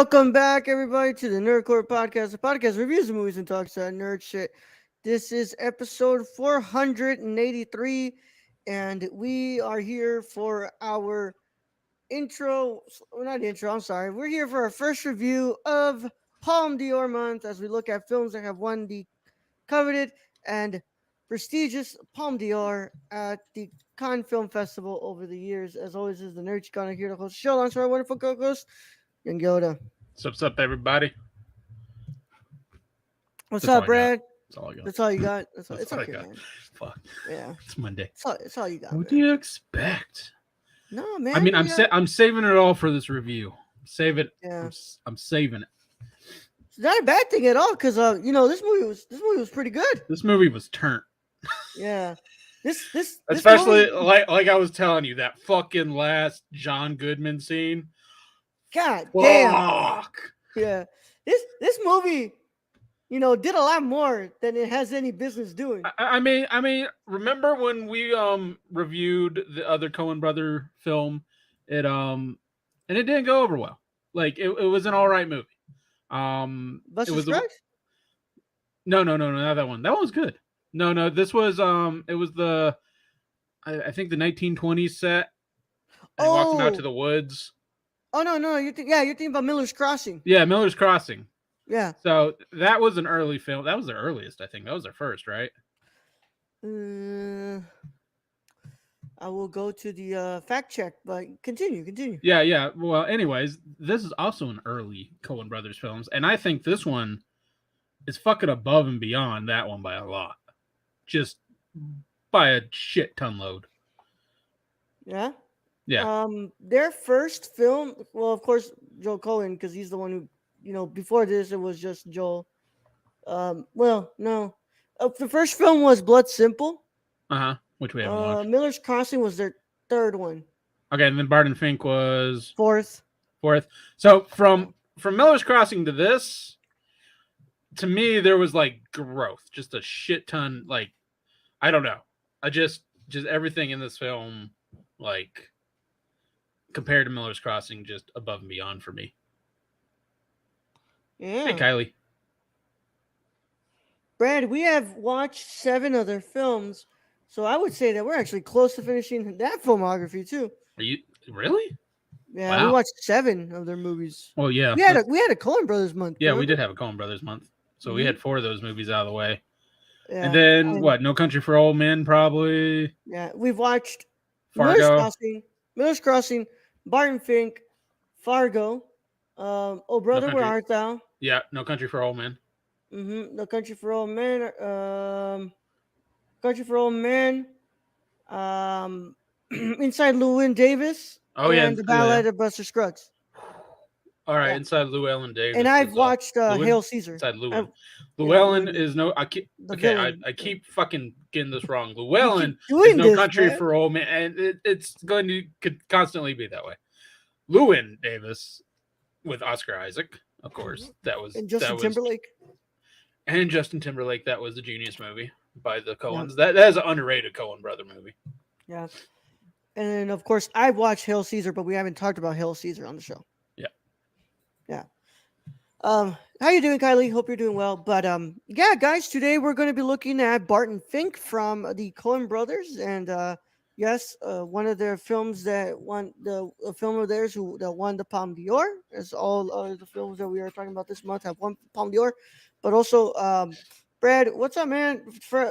Welcome back, everybody, to the Nerdcore Podcast. The podcast reviews the movies and talks about nerd shit. This is episode 483, and we are here for our intro. Well, not intro, I'm sorry. We're here for our first review of Palme d'Or month as we look at films that have won the coveted and prestigious Palme d'Or at the Cannes Film Festival over the years. As always, is the Nerd Chicana here to host the show. Alongside our wonderful co-host, Young Yoda. What's up, everybody? What's That's all up, I got. Brad? That's all I got. That's all you got. It's That's okay, all I got. man. Fuck. Yeah, It's Monday. it's all you got. What Man. do you expect? No, man. I mean, you got- I'm saving it all for this review. Save it. Yeah. I'm saving it. It's not a bad thing at all because this movie was pretty good. This movie was turned. Yeah, this Especially movie, like I was telling you, that fucking last John Goodman scene. God damn. Fuck. Yeah, this movie, did a lot more than it has any business doing. I mean, remember when we reviewed the other Coen brother film? And it didn't go over well. Like it was an all right movie. Buster it was Scruggs? No, not that one. That one was good. No, this was it was the I think the 1920s set. And he walks him out to the woods. Oh no, you're thinking about Miller's Crossing. Yeah, Miller's Crossing. Yeah. So that was an early film. That was the earliest, I think. That was their first, right? I will go to the fact check, but continue. Yeah. Well, anyways, this is also an early Coen Brothers films, and I think this one is fucking above and beyond that one by a lot. Just by a shit ton load. Yeah. Yeah. Their first film, well, of course, Joel Coen, because he's the one who, before this, it was just Joel. Well, no. The first film was Blood Simple. Which we haven't watched. Miller's Crossing was their third one. Okay, and then Barton Fink was Fourth. So from Miller's Crossing to this, to me, there was like growth, just a shit ton. Like, I don't know. I just everything in this film, like, compared to Miller's Crossing, just above and beyond for me. Yeah. Hey, Kylie. Brad, we have watched 7 other films, so I would say that we're actually close to finishing that filmography too. Are you really? Yeah, Wow. we watched 7 of their movies. Well, yeah. We had a Coen Brothers month. Yeah, we remember? did have a Coen Brothers month, so we had 4 of those movies out of the way. Yeah. And then what? No Country for Old Men, probably. Yeah, we've watched Fargo. Miller's Crossing, Barton Fink, Fargo, Oh Brother, Where Art Thou? Yeah, No Country for Old Men. No Country for Old Men, Country for Old Men, Inside Llewyn Davis, and The Ballad of Buster Scruggs. All right, Yeah. Inside Llewyn Davis. And I've watched Hail Caesar. Inside Llewyn. Llewellyn is no. I keep fucking getting this wrong. Llewellyn is No Country for Old Men, and it's going to constantly be that way. Llewyn Davis with Oscar Isaac, of course. That was and Justin Timberlake. And Justin Timberlake. That was the Genius movie by the Coens. Yeah. That is an underrated Coen brother movie. Yeah. And of course, I've watched Hail Caesar, but we haven't talked about Hail Caesar on the show. Yeah. How you doing, Kylie? Hope you're doing well. But yeah, guys, today we're going to be looking at Barton Fink from the Coen Brothers, and yes, one of their films that won a film of theirs that won the Palme d'Or. As all of the films that we are talking about this month have won Palme d'Or, but also Brad, what's up, man?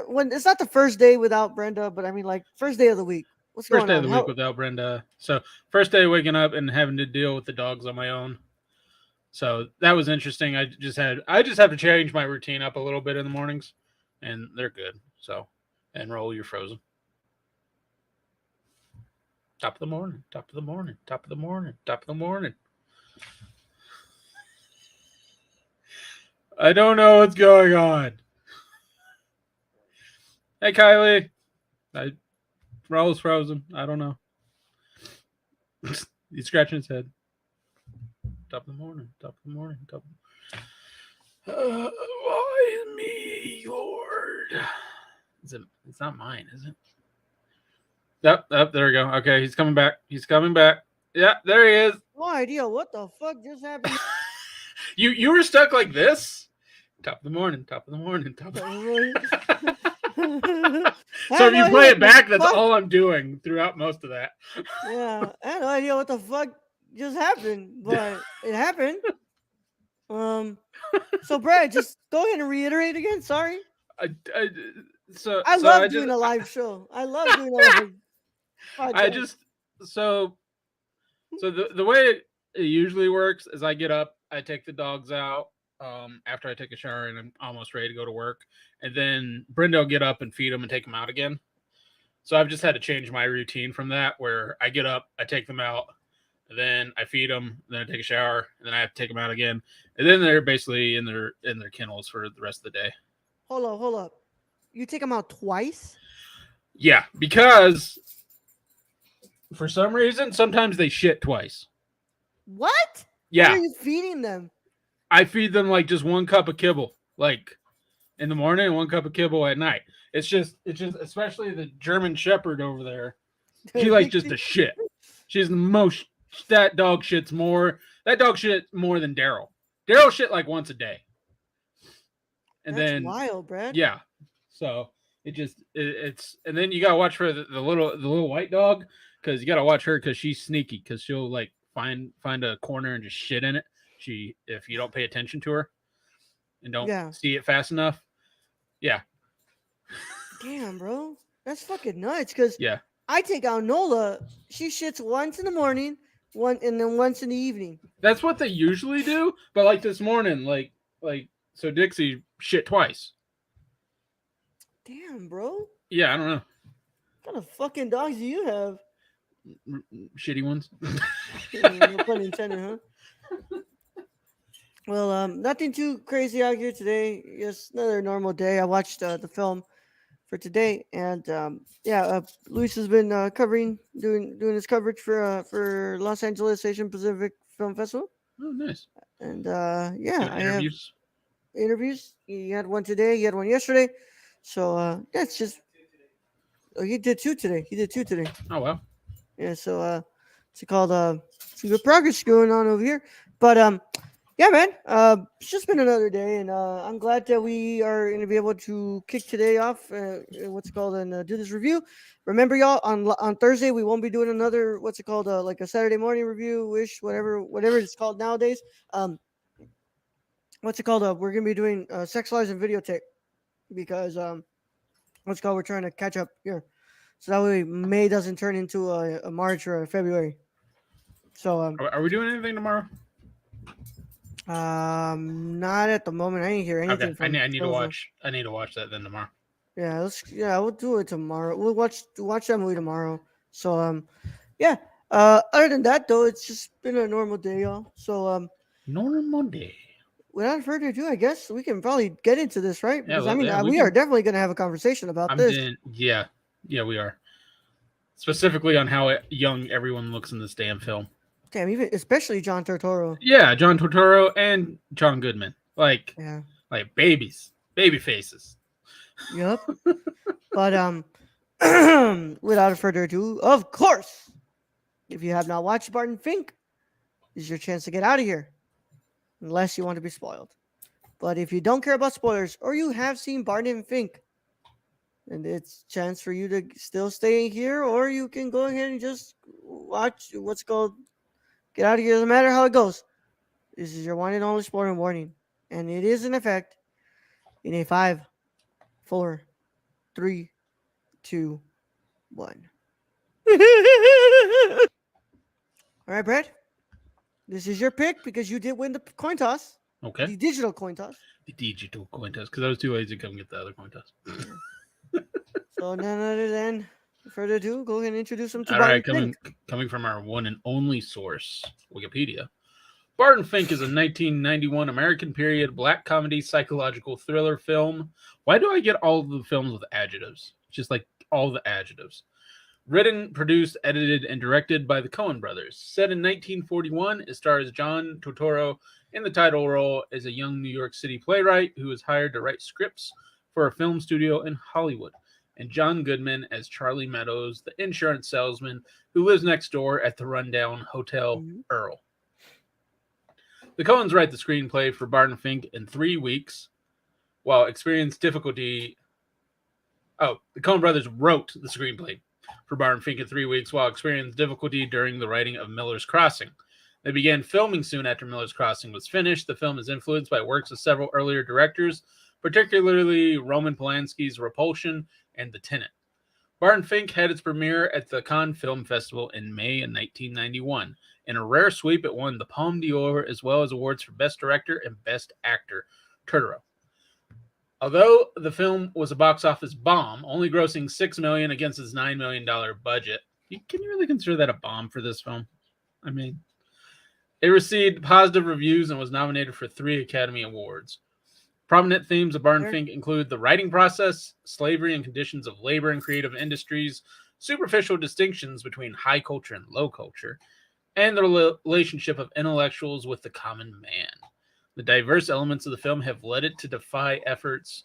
When it's not the first day without Brenda, but I mean like first day of the week. What's first going on? First day of the week without Brenda. So first day waking up and having to deal with the dogs on my own. So that was interesting. I just have to change my routine up a little bit in the mornings, and they're good. So, and Raul, you're frozen. Top of the morning. I don't know what's going on. Hey, Kylie. Raul's frozen. I don't know. He's scratching his head. Top of the morning. Why me, Lord? It's not mine, is it? Yep, there we go. Okay, he's coming back. Yeah, there he is. No idea what the fuck just happened. You were stuck like this. Top of the morning, top of the morning, top of the morning. So if you play it back, that's all I'm doing throughout most of that. Yeah, I have no idea what the fuck just happened, but it happened. So Brad, just go ahead and reiterate again. Sorry. I love doing a live show. I love doing a live podcast. So the way it usually works is I get up, I take the dogs out after I take a shower and I'm almost ready to go to work, and then Brenda will get up and feed them and take them out again. So I've just had to change my routine from that, where I get up, I take them out, and then I feed them, then I take a shower, and then I have to take them out again, and then they're basically in their kennels for the rest of the day. Hold up. You take them out twice? Yeah, because for some reason sometimes they shit twice. What? Yeah. What are you feeding them? I feed them like just 1 cup of kibble, like in the morning, and 1 cup of kibble at night. It's just especially the German Shepherd over there. She likes just to shit. She's the most. That dog shits more. That dog shits more than Daryl. Daryl shit like once a day. And That's then wild, Brad. Yeah. So it's and then you gotta watch for the little white dog, because you gotta watch her because she's sneaky, because she'll like find a corner and just shit in it. If you don't pay attention to her and don't see it fast enough. Yeah. Damn, bro. That's fucking nuts. Because I take out Nola. She shits once in the morning, and then once in the evening. That's what they usually do. But like this morning, so Dixie shit twice. Damn, bro. Yeah, I don't know. What kind of fucking dogs do you have? Shitty ones. No pun intended, huh? Well, nothing too crazy out here today. Just another normal day. I watched the film for today, and Luis has been doing his coverage for Los Angeles Asian Pacific Film Festival. Oh, nice. And I have interviews. He had one today. He had one yesterday. So it's just. Oh, he did 2 today. Oh wow. Yeah. So it's called some good progress going on over here. But yeah, man. It's just been another day, and I'm glad that we are going to be able to kick today off. And do this review. Remember, y'all, on Thursday we won't be doing another like a Saturday morning review, whatever it's called nowadays. We're going to be doing Sex Lives and Videotape, because we're trying to catch up here, so that way May doesn't turn into a March or a February. So are we doing anything tomorrow? Not at the moment. I didn't hear anything. Okay. I need to watch that then tomorrow. Yeah, we'll do it tomorrow. We'll watch that movie tomorrow. So other than that though, it's just been a normal day, y'all. So normal day. Without further ado, I guess we can probably get into this, right? Because we are definitely going to have a conversation about this. Yeah, we are. Specifically on how young everyone looks in this damn film. Damn, especially John Turturro. Yeah, John Turturro and John Goodman. Like babies, baby faces. Yep. But without further ado, of course, if you have not watched Barton Fink, this is your chance to get out of here, unless you want to be spoiled. But if you don't care about spoilers, or you have seen Barton Fink, then it's a chance for you to still stay here, or you can go ahead and just watch get out of here. Doesn't matter how it goes. This is your one and only spoiler warning, and it is in effect in a 5, 4, 3, 2, 1. All right, Brad. This is your pick because you did win the coin toss. Okay. The digital coin toss. Because I was too lazy to come get the other coin toss. So none other than further ado, go ahead and introduce him to All Barton right, Fink. Coming from our one and only source, Wikipedia. Barton Fink is a 1991 American period black comedy psychological thriller film. Why do I get all the films with adjectives? Just like all the adjectives. Written, produced, edited, and directed by the Coen brothers. Set in 1941, it stars John Turturro in the title role as a young New York City playwright who is hired to write scripts for a film studio in Hollywood, and John Goodman as Charlie Meadows, the insurance salesman who lives next door at the rundown Hotel Earl. The Coens write the screenplay for Barton Fink in 3 weeks, while experienced difficulty. Oh, the Coen brothers wrote the screenplay for Barton Fink in 3 weeks, while experienced difficulty during the writing of Miller's Crossing. They began filming soon after Miller's Crossing was finished. The film is influenced by works of several earlier directors, particularly Roman Polanski's Repulsion and The Tenant. Barton Fink had its premiere at the Cannes Film Festival in May of 1991. In a rare sweep, it won the Palme d'Or as well as awards for Best Director and Best Actor. Turturro. Although the film was a box office bomb, only grossing $6 million against its $9 million budget, can you really consider that a bomb for this film? I mean, it received positive reviews and was nominated for 3 Academy Awards. Prominent themes of Barton Fink include the writing process, slavery and conditions of labor in creative industries, superficial distinctions between high culture and low culture, and the relationship of intellectuals with the common man. The diverse elements of the film have led it to defy efforts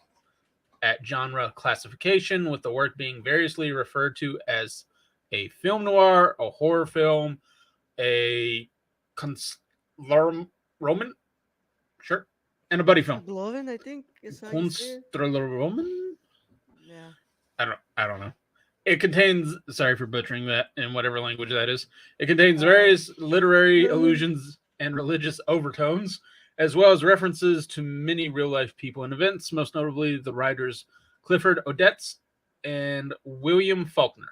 at genre classification, with the work being variously referred to as a film noir, a horror film, a Roman, sure, and a buddy film. Bloven, I think is how Roman. Yeah. I don't know. It contains, sorry for butchering that in whatever language that is. It contains various literary allusions and religious overtones, as well as references to many real-life people and events, most notably the writers Clifford Odets and William Faulkner,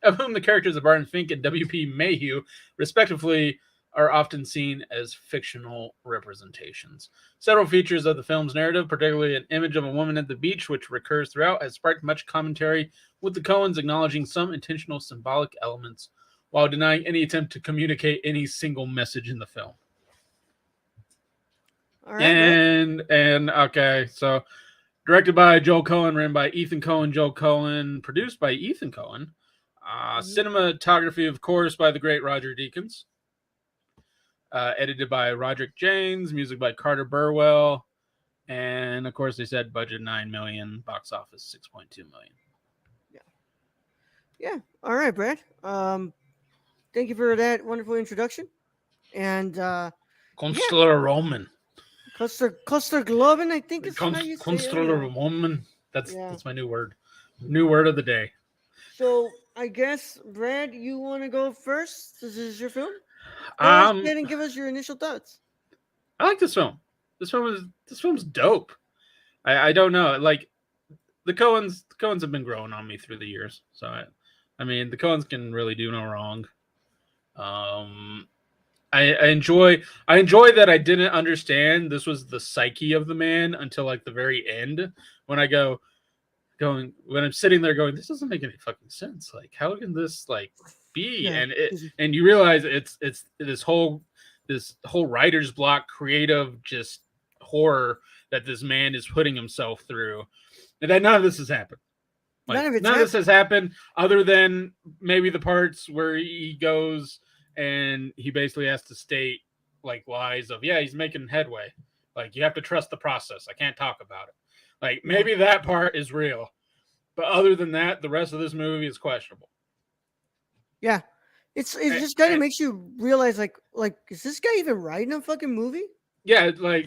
of whom the characters of Barton Fink and W.P. Mayhew, respectively, are often seen as fictional representations. Several features of the film's narrative, particularly an image of a woman at the beach, which recurs throughout, has sparked much commentary, with the Coens acknowledging some intentional symbolic elements while denying any attempt to communicate any single message in the film. All right, and okay, so directed by Joel Coen, written by Ethan Coen, Joel Coen, produced by Ethan Coen. Cinematography, of course, by the great Roger Deakins. Edited by Roderick Janes, music by Carter Burwell, and of course they said budget $9 million, box office $6.2 million. Yeah. All right, Brad. Thank you for that wonderful introduction. And Consular Roman. Coster Globen, I think is how you say Consular Roman. That's my new word. New word of the day. So I guess, Brad, you want to go first? This is your film. Go ahead and give us your initial thoughts. I like this film. This film's dope. I don't know, like the Coens have been growing on me through the years. So I mean, the Coens can really do no wrong. I enjoy that I didn't understand this was the psyche of the man until like the very end, when when I'm sitting there going, this doesn't make any fucking sense. Like, how can this like be? Yeah. And you realize it's this whole writer's block, creative just horror that this man is putting himself through, and that none of this has happened. Like, none of this has happened other than maybe the parts where he goes and he basically has to state like lies of, yeah, he's making headway. Like, you have to trust the process. I can't talk about it. Like, maybe that part is real. But other than that, the rest of this movie is questionable. Yeah. It just kind of makes you realize, like, is this guy even writing a fucking movie? Yeah, it's like,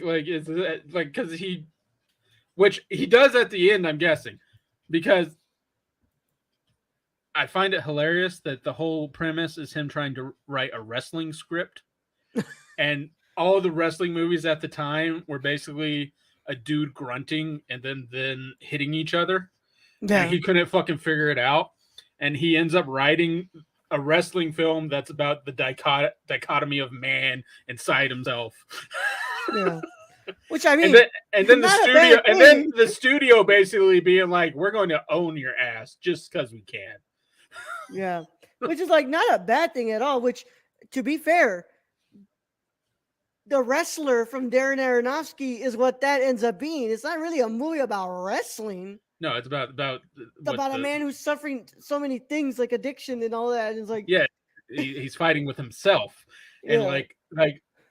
because which he does at the end, I'm guessing. Because I find it hilarious that the whole premise is him trying to write a wrestling script. And all of the wrestling movies at the time were basically a dude grunting and then hitting each other. Yeah. And he couldn't fucking figure it out. And he ends up writing a wrestling film that's about the dichotomy of man inside himself. Yeah. Which, I mean, and then the studio basically being like, we're going to own your ass just because we can. Yeah. Which is like not a bad thing at all, which, to be fair, The Wrestler from Darren Aronofsky is what that ends up being. It's not really a movie about wrestling. No, it's about a man who's suffering so many things like addiction and all that. And it's like, yeah, he's fighting with himself. And like,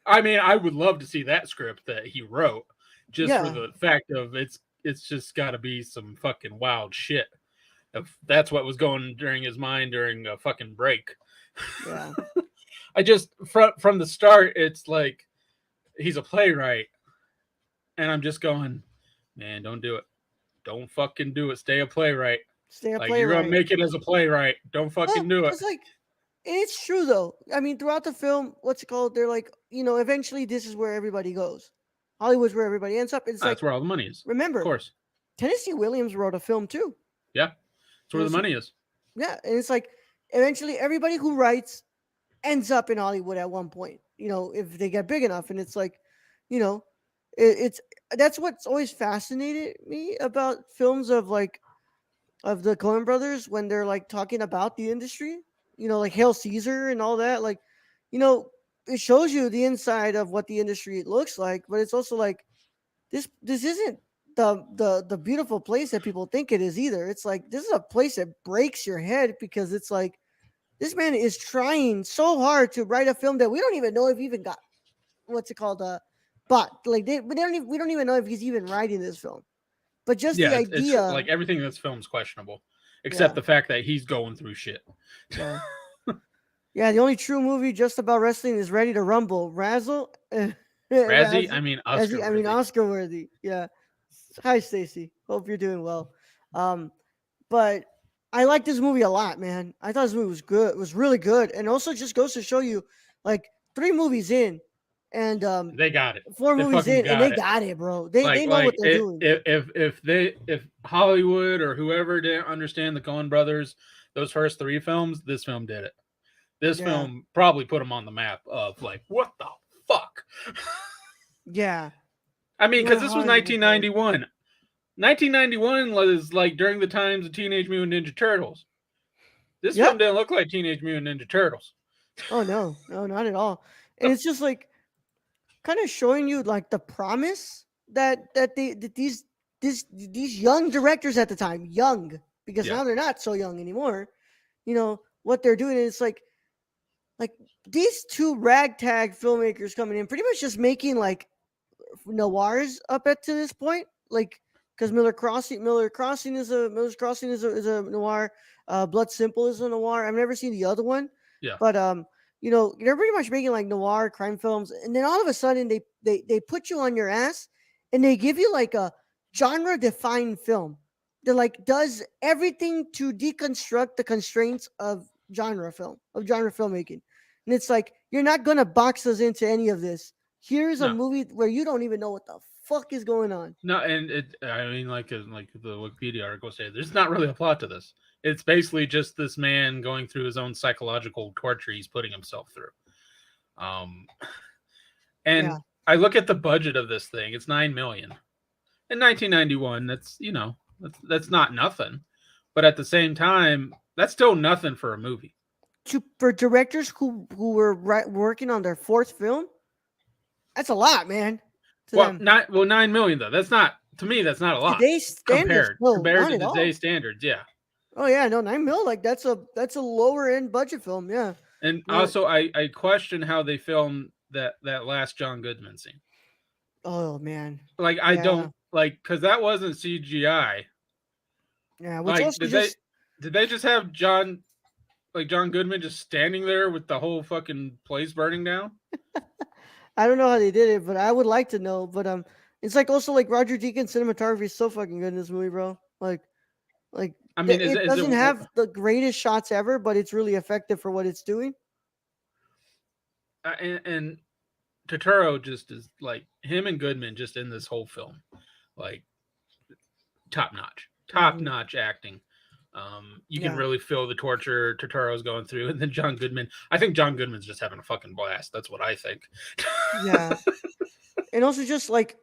I mean, I would love to see that script that he wrote, just for the fact of it's just got to be some fucking wild shit. If that's what was going during his mind during a fucking break. Yeah. I just from the start, it's like he's a playwright, and I'm just going, man, don't do it. Don't fucking do it. Stay a playwright. Stay a like playwright. You're gonna make it as a playwright. Don't fucking do it. It's like, it's true though. I mean, throughout the film, what's it called? They're like, eventually this is where everybody goes. Hollywood's where everybody ends up. It's That's where all the money is. Remember, of course. Tennessee Williams wrote a film too. Yeah, that's where the money is. Yeah, and it's like eventually everybody who writes ends up in Hollywood at one point. If they get big enough, and it's like, it's that's what's always fascinated me about films of the Coen brothers when they're like talking about the industry. Like Hail Caesar and all that. Like, it shows you the inside of what the industry looks like, but it's also like this isn't the beautiful place that people think it is either. It's like this is a place that breaks your head because it's like this man is trying so hard to write a film that we don't even know if he even got what's it called but like we don't even know if he's even writing this film. But just the idea, it's like everything in this film is questionable, except the fact that he's going through shit. Yeah. Yeah, the only true movie just about wrestling is Ready to Rumble. Razzle, Razzie, I mean Oscar. Oscar worthy. Yeah. Hi, Stacy. Hope you're doing well. But I like this movie a lot, man. I thought this movie was good. It was really good, and also just goes to show you, like 3 movies in, and they got it. 4 movies in, and they got it, bro. They know what they're doing. If Hollywood or whoever didn't understand the Coen brothers, those first 3 films, this film did it. This film probably put them on the map of like, what the fuck? Yeah. I mean, because this was 1991. 1991 was like during the times of Teenage Mutant Ninja Turtles. This film didn't look like Teenage Mutant Ninja Turtles. Oh no, not at all. And it's just like kind of showing you like the promise that these young directors at the time, young, because now they're not so young anymore. What they're doing is like these 2 ragtag filmmakers coming in, pretty much just making like noirs up to this point, like because Miller's Crossing is a noir. Blood Simple is a noir. I've never seen the other one. Yeah. But they're pretty much making like noir crime films, and then all of a sudden they put you on your ass, and they give you like a genre defined film that like does everything to deconstruct the constraints of genre filmmaking. And it's like, you're not gonna box us into any of this. Here's a movie where you don't even know what the fuck is going on. No, and I mean, like the Wikipedia article says, there's not really a plot to this. It's basically just this man going through his own psychological torture he's putting himself through. I look at the budget of this thing; it's $9 million. In 1991, that's not nothing, but at the same time, that's still nothing for a movie. For directors who were working on their 4th film, that's a lot, man. $9 million though. That's not, to me. That's not a lot. Compared to today's standards, yeah. Oh yeah, no, $9 million. Like that's a lower end budget film, yeah. And also, I question how they filmed that last John Goodman scene. Oh man, like I don't like, because that wasn't CGI. Yeah, which like, did they just have John Goodman just standing there with the whole fucking place burning down? I don't know how they did it, but I would like to know. But it's like also like Roger Deakins' cinematography is so fucking good in this movie, bro. Like I mean, it doesn't have the greatest shots ever, but it's really effective for what it's doing. And Turturro just is like, him and Goodman just in this whole film, like top notch acting. You can really feel the torture Turturro's going through, and then John Goodman. I think John Goodman's just having a fucking blast. That's what I think. Yeah, and also just like,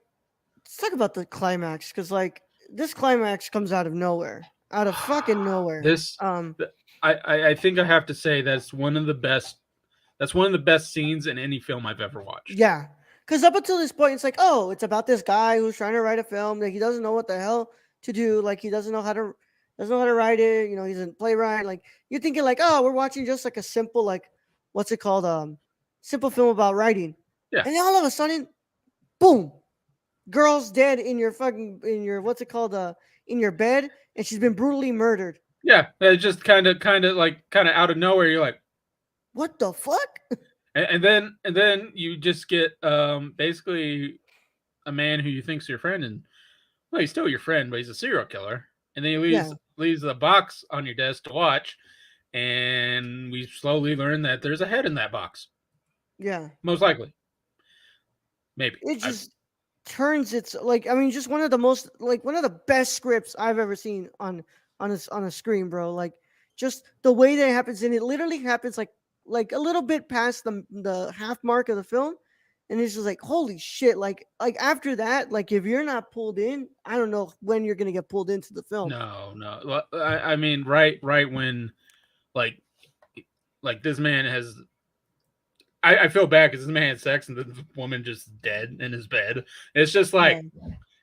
let's talk about the climax, because like this climax comes out of nowhere, out of fucking nowhere. I think I have to say that's one of the best. That's one of the best scenes in any film I've ever watched. Yeah, because up until this point, it's like, oh, it's about this guy who's trying to write a film that he doesn't know what the hell to do. Like he doesn't know how to write it. He's a playwright. Like you're thinking like, oh, we're watching just like a simple, like, what's it called? Simple film about writing. Yeah. And then all of a sudden, boom, girl's dead in your what's it called? In your bed, and she's been brutally murdered. Yeah. It's just kind of out of nowhere. You're like, what the fuck? and then you just get basically a man who you think's your friend, and well, he's still your friend, but he's a serial killer, and then he leaves a box on your desk to watch, and we slowly learn that there's a head in that box. Yeah, most likely, maybe it just turns its like I mean, just one of the best scripts I've ever seen on a screen, bro. Like just the way that it happens, and it literally happens like a little bit past the half mark of the film, and it's just like holy shit. Like after that, like if you're not pulled in, I don't know when you're gonna get pulled into the film. No. I mean, right when like this man has. I feel bad because this man had sex and the woman just dead in his bed. It's just like,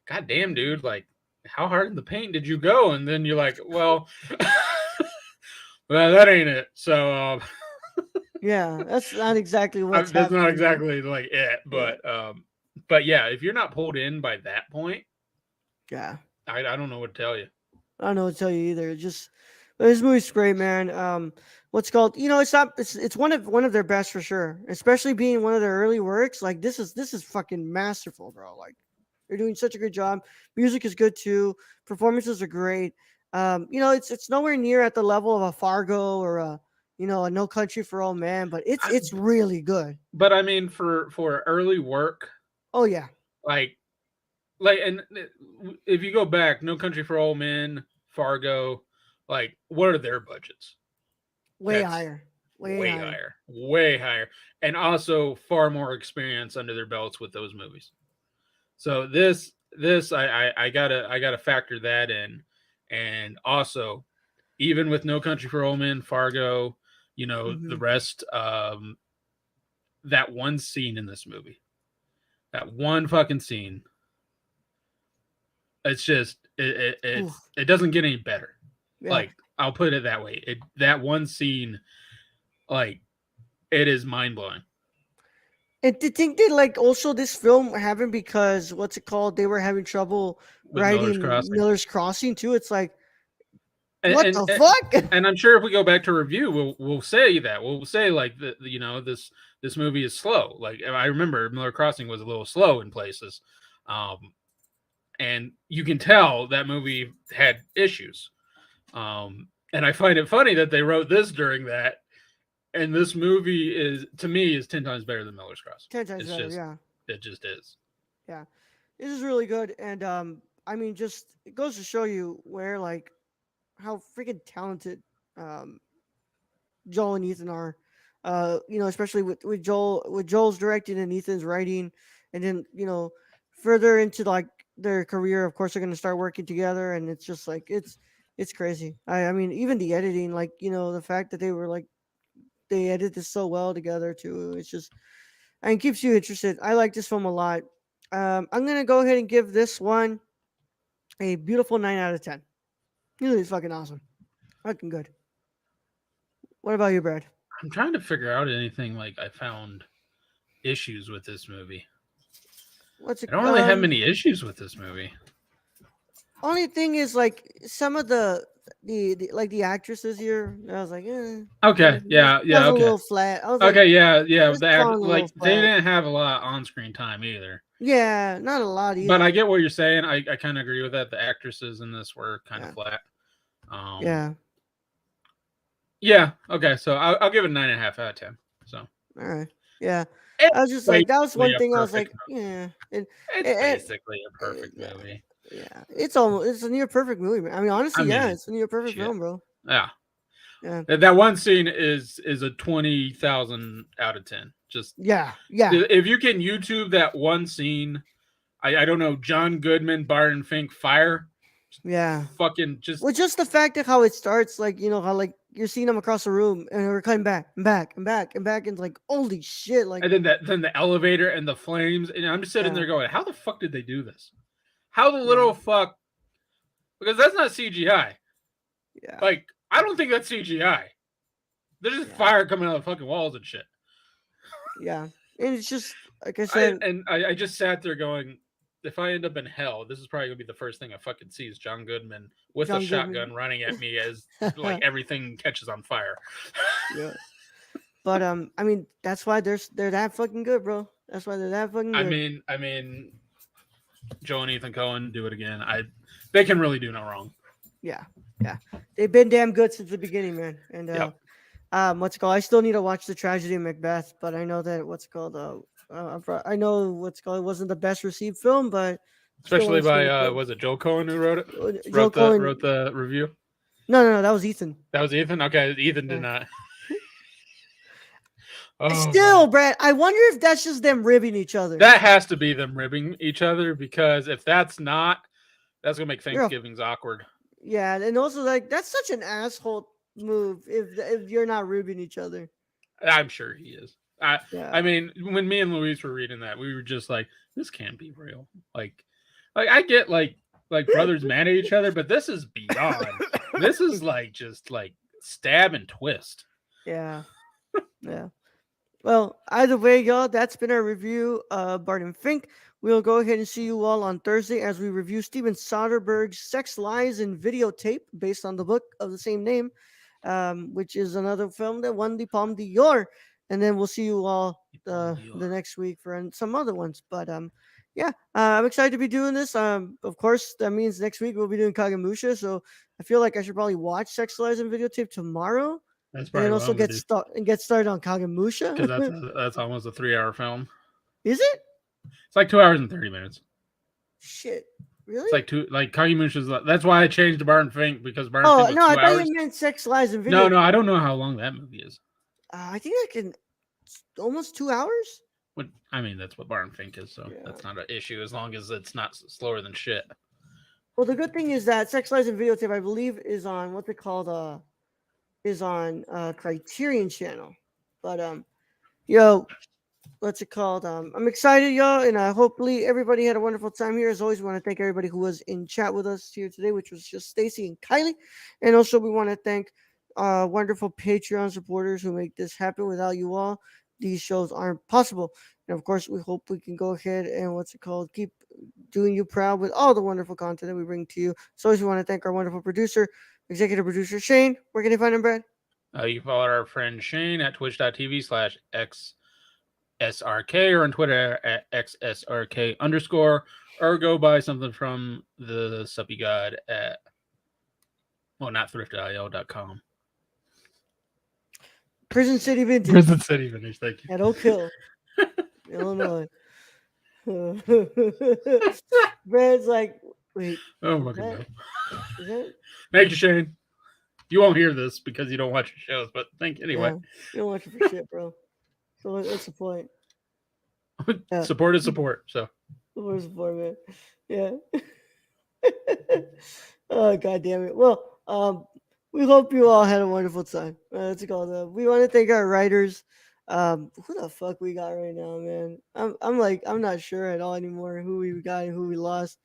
God damn, dude, like, how hard in the paint did you go? And then you're like, well, well, that ain't it. So, yeah, that's not exactly what's that's happening. not exactly like it, but yeah, if you're not pulled in by that point, yeah, I don't know what to tell you. I don't know what to tell you either. But this movie's great, man. What's called? It's one of their best for sure. Especially being one of their early works. Like this is fucking masterful, bro. Like they're doing such a good job. Music is good too. Performances are great. It's nowhere near at the level of a Fargo or a No Country for Old Men, but it's really good. But I mean, for early work, oh yeah, like, and if you go back, No Country for Old Men, Fargo, like, what are their budgets? Way higher, way higher, and also far more experience under their belts with those movies. So this I gotta factor that in, and also even with No Country for Old Men, Fargo, the rest, that one scene in this movie, that one fucking scene, it's just it doesn't get any better. Yeah. Like, I'll put it that way. That one scene, like, it is mind blowing. And to think that like also this film happened because what's it called? They were having trouble writing Miller's Crossing too. It's like what the fuck? And I'm sure if we go back to review, we'll say that. We'll say like this movie is slow. Like, I remember Miller Crossing was a little slow in places. And you can tell that movie had issues. And I find it funny that they wrote this during that. And this movie to me, is 10 times better than Miller's Crossing. 10 times better, yeah. It just is. Yeah. This is really good. And I mean, just it goes to show you where like how freaking talented Joel and Ethan are. Especially with Joel's directing and Ethan's writing, and then further into like their career, of course they're gonna start working together, and it's just like it's crazy. I mean, even the editing, like the fact that they edit this so well together too. It's just and it keeps you interested. I like this film a lot. I'm gonna go ahead and give this one a beautiful 9 out of 10. It's fucking awesome, fucking good. What about you, Brad? I'm trying to figure out anything like I found issues with this movie. I don't really have many issues with this movie. Only thing is like some of the like the actresses here, I was like, okay, yeah, okay. A little flat. I was okay, like, yeah. They didn't have a lot of on-screen time either. Yeah, not a lot either. But I get what you're saying. I kind of agree with that. The actresses in this were kind of flat. Yeah. Okay, so I'll give it a 9.5 out of 10. So. All right. Yeah. I was just like, that was one thing I was like, yeah. It's basically a perfect movie. Yeah. It's a near perfect movie, man. I mean, honestly, it's a near perfect film, bro. Yeah. Yeah. That one scene is a 20,000 out of 10. Just if you can YouTube that one scene, I don't know, John Goodman, Barton Fink, fire. Fucking just the fact of how it starts, like how like you're seeing them across the room and we're coming back and back and back and back and like holy shit, like, and then the elevator and the flames, and I'm just sitting there going, how the fuck did they do this? How the little fuck, because that's not CGI. Yeah, like I don't think that's CGI. There's just fire coming out of the fucking walls and shit. Yeah, and it's just like I said, I just sat there going, if I end up in hell, this is probably gonna be the first thing I fucking see is John Goodman with a shotgun running at me as like everything catches on fire. Yeah. But I mean, that's why they're that fucking good, bro. That's why they're that fucking good. I mean, Joel and Ethan Coen do it again. They can really do no wrong. Yeah, they've been damn good since the beginning, man. And Yep. what's it called? I still need to watch the Tragedy of Macbeth, but I know that what's it called. I know what's it called. It wasn't the best received film, but especially by was it Joel Coen who wrote it? Joel Coen wrote the review. No, that was Ethan. That was Ethan. Okay, Ethan did not. Still, Brad, I wonder if that's just them ribbing each other. That has to be them ribbing each other, because if that's not, that's gonna make Thanksgivings awkward. Yeah, and also like that's such an asshole move if you're not ribbing each other. I'm sure he is. I mean, when me and Louise were reading that, we were just like, this can't be real. Like I get like brothers mad at each other, but this is beyond. This is like just like stab and twist. Yeah. Yeah. Well, either way, y'all, that's been our review of Barton Fink. We'll go ahead and see you all on Thursday as we review Steven Soderbergh's Sex, Lies, and Videotape, based on the book of the same name, which is another film that won the Palme d'Or. And then we'll see you all the next week for some other ones. But yeah, I'm excited to be doing this. Of course, that means next week we'll be doing Kagemusha. So I feel like I should probably watch Sex, Lies, and Videotape tomorrow. That's probably and also get started on Kagemusha. Because that's almost a 3-hour film. Is it? It's like 2 hours and 30 minutes. Shit, really? It's like Kagemusha's. That's why I changed to Barton Fink, because Barton Fink was 2 I hours. thought you meant Sex, Lies, and Video. No, I don't know how long that movie is. I think I can almost 2 hours. I mean, that's what Barton Fink is, so that's not an issue as long as it's not slower than shit. Well, the good thing is that Sex, Lies, and Videotape, I believe, is on what they call is on Criterion Channel. But what's it called? I'm excited, y'all, and hopefully everybody had a wonderful time here. As always, we want to thank everybody who was in chat with us here today, which was just Stacy and Kylie. And also we want to thank wonderful Patreon supporters who make this happen. Without you all, these shows aren't possible. And of course, we hope we can go ahead and keep doing you proud with all the wonderful content that we bring to you. So always we want to thank our wonderful producer, executive producer Shane. Where can you find him, Brad? You can follow our friend Shane at twitch.tv/XSRK or on Twitter at XSRK_, or go buy something from the Suppy God at, not thrift.io.com. Prison City Vintage. Prison City Vintage, thank you. At Oak Hill, Illinois. Brad's like, wait. Oh my God. Thank you, Shane. You won't hear this because you don't watch your shows, but thank you anyway. Yeah, you don't watch it for shit, bro. So what's the point? Support is support. So support, man. Yeah. Oh, God damn it. Well, we hope you all had a wonderful time. We want to thank our writers. Who the fuck we got right now, man? I'm not sure at all anymore who we got and who we lost.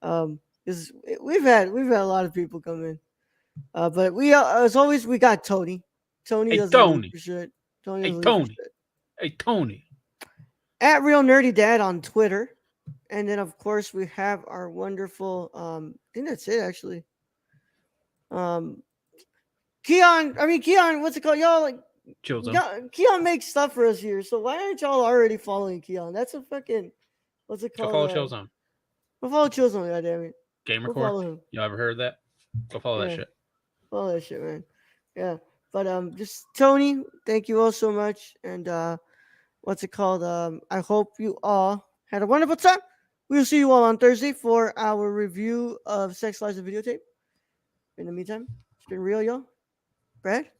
Because we've had a lot of people come in. But we as always we got Tony. Tony doesn't leave for shit. Hey Tony. At Real Nerdy Dad on Twitter. And then of course we have our wonderful I think that's it actually. Keon, what's it called? Y'all like Keon makes stuff for us here. So why aren't y'all already following Keon? That's a fucking what's it called? Go follow Chillzone. Go follow Chillzone, goddammit. Gamercore. You ever heard that? Go follow that shit. Follow that shit, man. Yeah. But just Tony, thank you all so much. And what's it called? I hope you all had a wonderful time. We'll see you all on Thursday for our review of Sex, Lies, and Videotape. In the meantime, it's been real, y'all. Brad,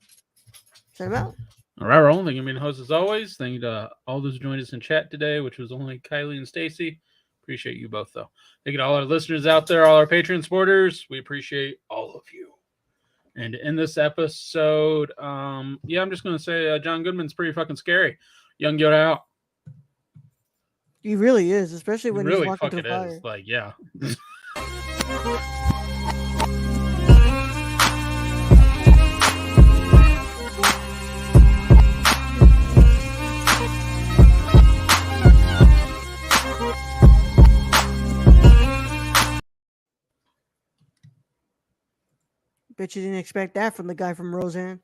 send him out. All right, Raul. Thank you for being the host as always. Thank you to all those who joined us in chat today, which was only Kylie and Stacy. Appreciate you both, though. Thank you to all our listeners out there, all our Patreon supporters. We appreciate all of you. And in this episode, I'm just going to say John Goodman's pretty fucking scary. Young Yoda out. He really is, especially when he's walking through fire. Is. Like, yeah. Bet you didn't expect that from the guy from Roseanne.